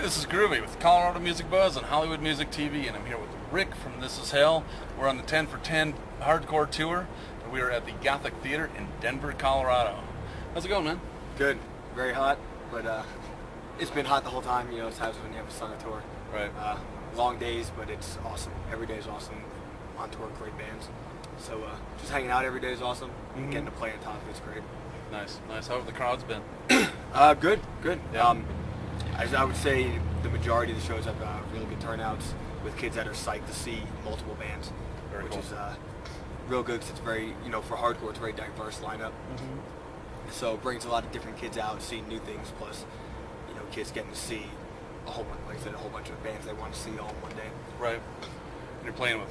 this is Groovey with Colorado Music Buzz and Hollywood Music TV, and I'm here with Rick from This Is Hell. We're on the 10 for 10 hardcore tour, and we are at the Gothic THeater in Denver, Colorado. How's it going, man? Good. Very hot, but it's been hot the whole time. You know, it's times when you have a summer tour. Right. Long days, but it's awesome. Every day is awesome. On tour, great bands. So just hanging out every day is awesome. Getting to play on top of it's great. Nice, nice. How have the crowds been? Good. Yeah. I would say the majority of the shows have really good turnouts with kids that are psyched to see multiple bands, Very which cool. is real good because it's very, for hardcore, it's a very diverse lineup. So it brings a lot of different kids out, seeing new things, plus, kids getting to see a whole bunch, like I said, a whole bunch of bands they want to see all in one day. Right. And you're playing with,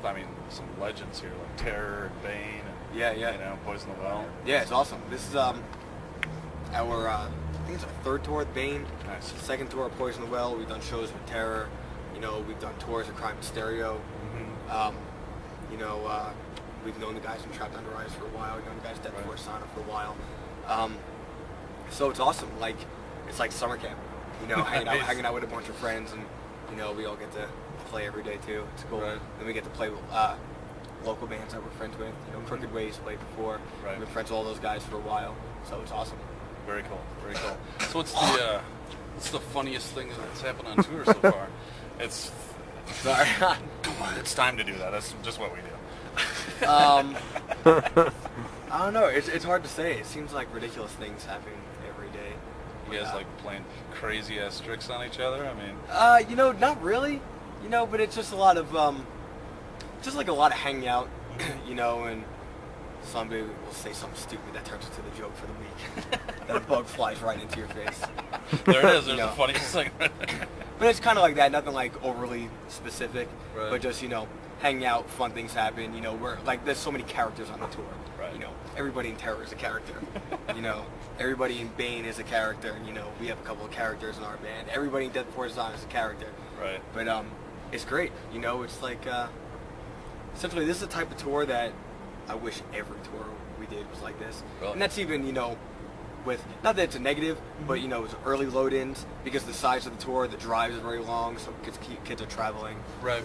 some legends here, like Terror and Bane and, Yeah. Poison the Well. Yeah, it's awesome. This is our, I think it's our third tour with Bane. Nice. Second tour of Poison the Well. We've done shows with Terror. We've done tours of Crime and Stereo. We've known the guys from Trapped Under Ice for a while. We've known the guys Dead Before Sauna for a while. So it's awesome. It's like summer camp. Hanging out with a bunch of friends, and we all get to play every day too. It's cool. Right. Then we get to play with local bands that we're friends with. Crooked Ways played before. Right. We've been friends with all those guys for a while. So it's awesome. Very cool, very cool. So what's the funniest thing that's happened on tour so far? It's Sorry. Come on, it's time to do that. That's just what we do. I don't know. It's hard to say. It seems like ridiculous things happen every day. You guys playing crazy ass tricks on each other? Not really. But it's just a lot of a lot of hanging out. And somebody will say something stupid that turns into the joke for the week. That a bug flies right into your face. There it is. There's the funniest thing. But it's kind of like that. Nothing like overly specific. Right. But just hanging out, fun things happen. We're there's so many characters on the tour. Right. Everybody in Terror is a character. Everybody in Bane is a character. We have a couple of characters in our band. Everybody in Dead Before Sauna is a character. Right. But it's great. It's like essentially this is the type of tour that I wish every tour we did was like this. Really? And that's even with, not that it's a negative, but it's early load-ins because the size of the tour, the drive is very long, so kids are traveling. Right.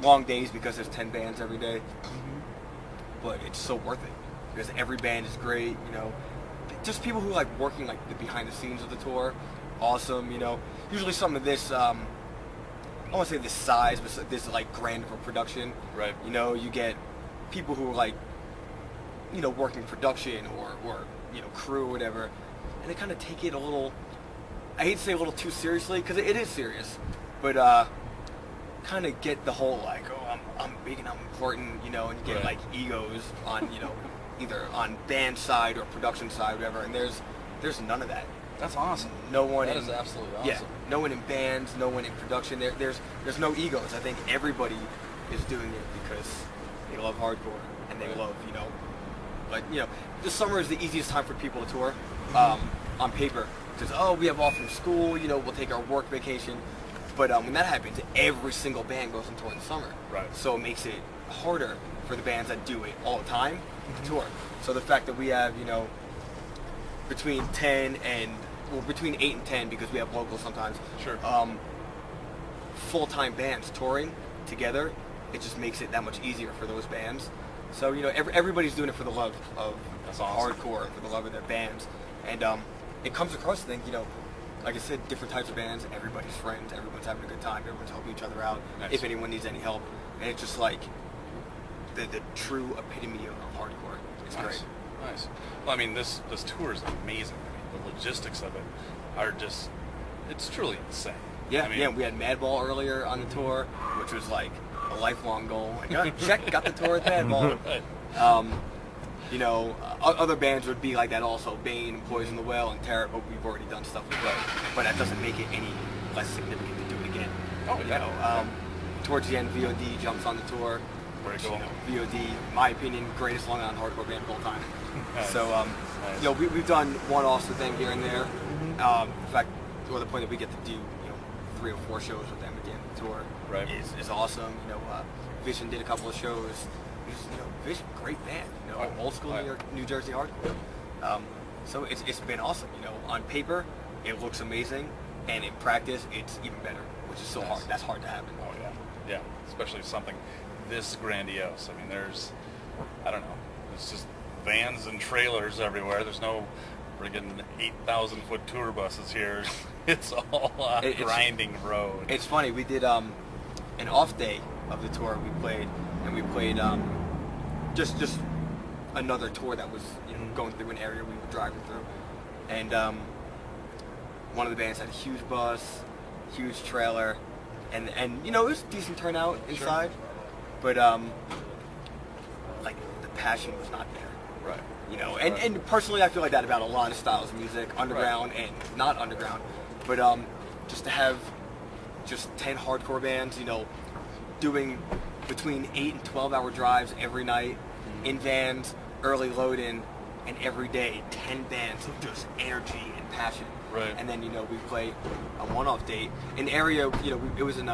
Long days because there's 10 bands every day. But it's so worth it because every band is great. Just people who like working the behind the scenes of the tour, awesome. Usually some of this, I don't want to say this size, but this grand of a production. Right. You get people who are working production or crew or whatever, and they kind of take it a little, I hate to say a little too seriously because it is serious, but kind of get the whole I'm big and I'm important, and you get Right. egos on either on band side or production side, whatever, and there's none of that. That's awesome. No one. That is absolutely awesome. Yeah, no one in bands, no one in production. There's no egos. I think everybody is doing it because they love hardcore and they love the summer is the easiest time for people to tour on paper because we have off from school, we'll take our work vacation, but when that happens, every single band goes on tour in the summer. Right. So it makes it harder for the bands that do it all the time to tour. So the fact that we have between 8 and 10 because we have locals sometimes. Sure. Full-time bands touring together, it just makes it that much easier for those bands. So everybody's doing it for the love of That's awesome. hardcore, for the love of their bands, and it comes across. I think like I said, different types of bands. Everybody's friends. Everyone's having a good time. Everyone's helping each other out. Nice. If anyone needs any help, and it's just the true epitome of hardcore. It's Nice. great. Nice. Well, this tour is amazing. The logistics of it are just, it's truly insane. Yeah, we had Madball earlier on the tour, which was a lifelong goal. Check, got the tour with Madball. Other bands would be like that also, Bane, Poison the Well, and Terror, but we've already done stuff with those. But that doesn't make it any less significant to do it again. Oh, yeah. Towards the end, VOD jumps on the tour. Very cool. VOD, in my opinion, greatest long-on hardcore band of all time. Nice. So, Nice. we've done one-offs with them here and there. In fact, to the point that we get to do 3 or 4 shows with them at the end of the tour Right. is awesome. Vision did a couple of shows. Vision, great band. Old school New Jersey hardcore. So it's been awesome. On paper, it looks amazing. and in practice, it's even better, which is so hard. That's hard to happen. Oh yeah, especially something this grandiose. I mean, I don't know, it's just vans and trailers everywhere. There's no friggin' 8,000-foot tour buses here. It's all grinding road. It's funny. We did an off day of the tour. We played just another tour that was going through an area we were driving through, and one of the bands had a huge bus, huge trailer, and it was a decent turnout inside, but like the passion was not there. Right. And personally, I feel like that about a lot of styles of music, underground and not underground. But just to have just 10 hardcore bands, doing between 8 and 12-hour drives every night in vans, early load-in, and every day 10 bands of just energy and passion. Right. And then we play a one-off date, an area. It was in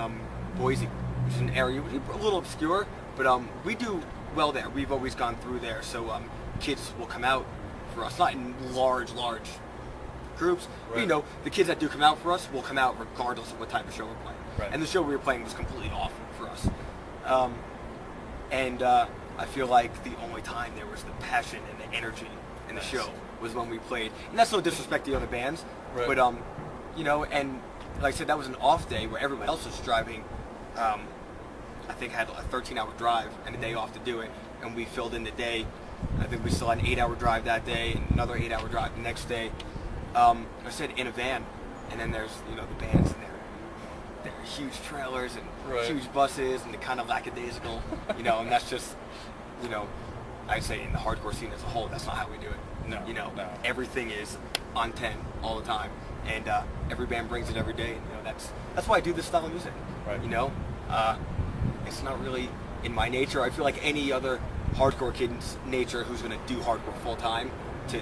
Boise, which is an area a little obscure, but we do well there. We've always gone through there, so kids will come out for us, not in large groups. Right. But, the kids that do come out for us will come out regardless of what type of show we're playing. Right. And the show we were playing was completely off for us. I feel like the only time there was the passion and the energy in the show was when we played. And that's no disrespect to the other bands, right. but and like I said, that was an off day where everybody else was driving. I think had a 13-hour drive and a day off to do it, and we filled in the day. I think we still had an 8-hour drive that day and another 8-hour drive the next day. I said in a van, and then there's the bands in there. There are huge trailers and huge buses and the kind of lackadaisical, and that's just, I'd say in the hardcore scene as a whole, that's not how we do it. No. Everything is on 10 all the time, and every band brings it every day. And, that's why I do this style of music. Right. It's not really in my nature. I feel like any other hardcore kid's nature who's going to do hardcore full time to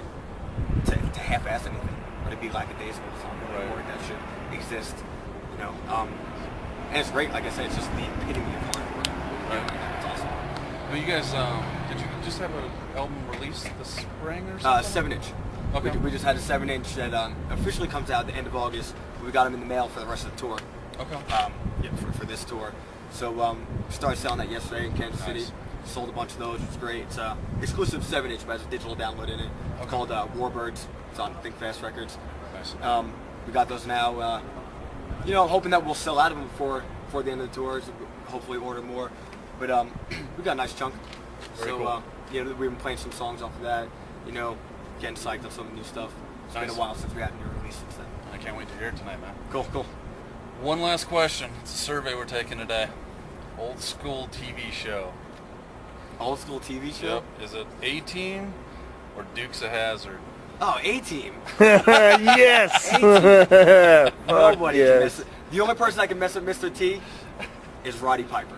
half-ass anything or to be lackadaisical or something, right. or that should exist. And it's great. Like I said, it's just the epitome of hardcore. Right. It's awesome. Well, you guys, did you just have an album release this spring or something? 7-inch. Okay. We just had a 7-inch that officially comes out at the end of August. We got them in the mail for the rest of the tour. Okay. For this tour. So started selling that yesterday in Kansas City. Nice. Sold a bunch of those. It's great. It's exclusive 7-inch, but has a digital download in it. It's called Warbirds. It's on Think Fast Records. Nice. We got those now. Hoping that we'll sell out of them before the end of the tour. So hopefully order more. But we got a nice chunk. Very so cool. we've been playing some songs off of that. Getting psyched on some of the new stuff. It's Nice. been a while since we had a new release since then. I can't wait to hear it tonight, man. Cool. One last question. It's a survey we're taking today. Old school TV show. Old school TV show? Yep. Is it A-Team or Dukes of Hazzard? Oh, A-Team. Yes. Nobody can yes. mess it. The only person that can mess up Mr. T is Roddy Piper.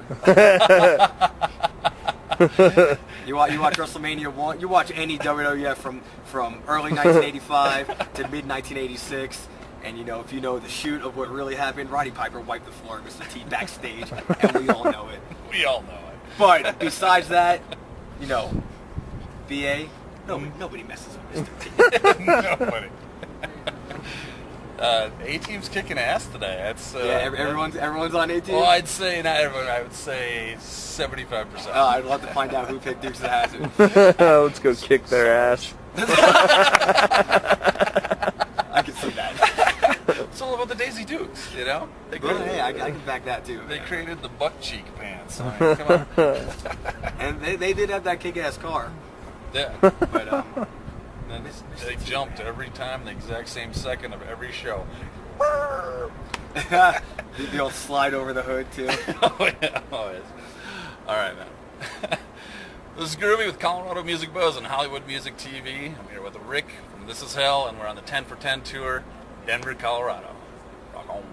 You watch WrestleMania 1, you watch any WWF from early 1985 to mid 1986, and if you know the shoot of what really happened, Roddy Piper wiped the floor of Mr. T backstage, and we all know it. We all know it. But besides that, BA, nobody messes with Mr. T. Nobody. A-Team's kicking ass today. That's everyone's on A-Team. Well, I'd say not everyone. I would say 75%. I'd love to find out who picked Dukes of Hazzard. Let's go kick their ass. I can see that. It's all about the Daisy Dukes, They Well, hey, I can back that too. They created the butt cheek pants. I mean, come on. And they did have that kick-ass car. Yeah. But And then they jumped every time, the exact same second of every show. the old slide over the hood too. Oh yeah, always. All right, man. This is Groovy with Colorado Music Buzz and Hollywood Music TV. I'm here with Rick from This Is Hell, and we're on the 10 for 10 tour, Denver, Colorado. Rock on.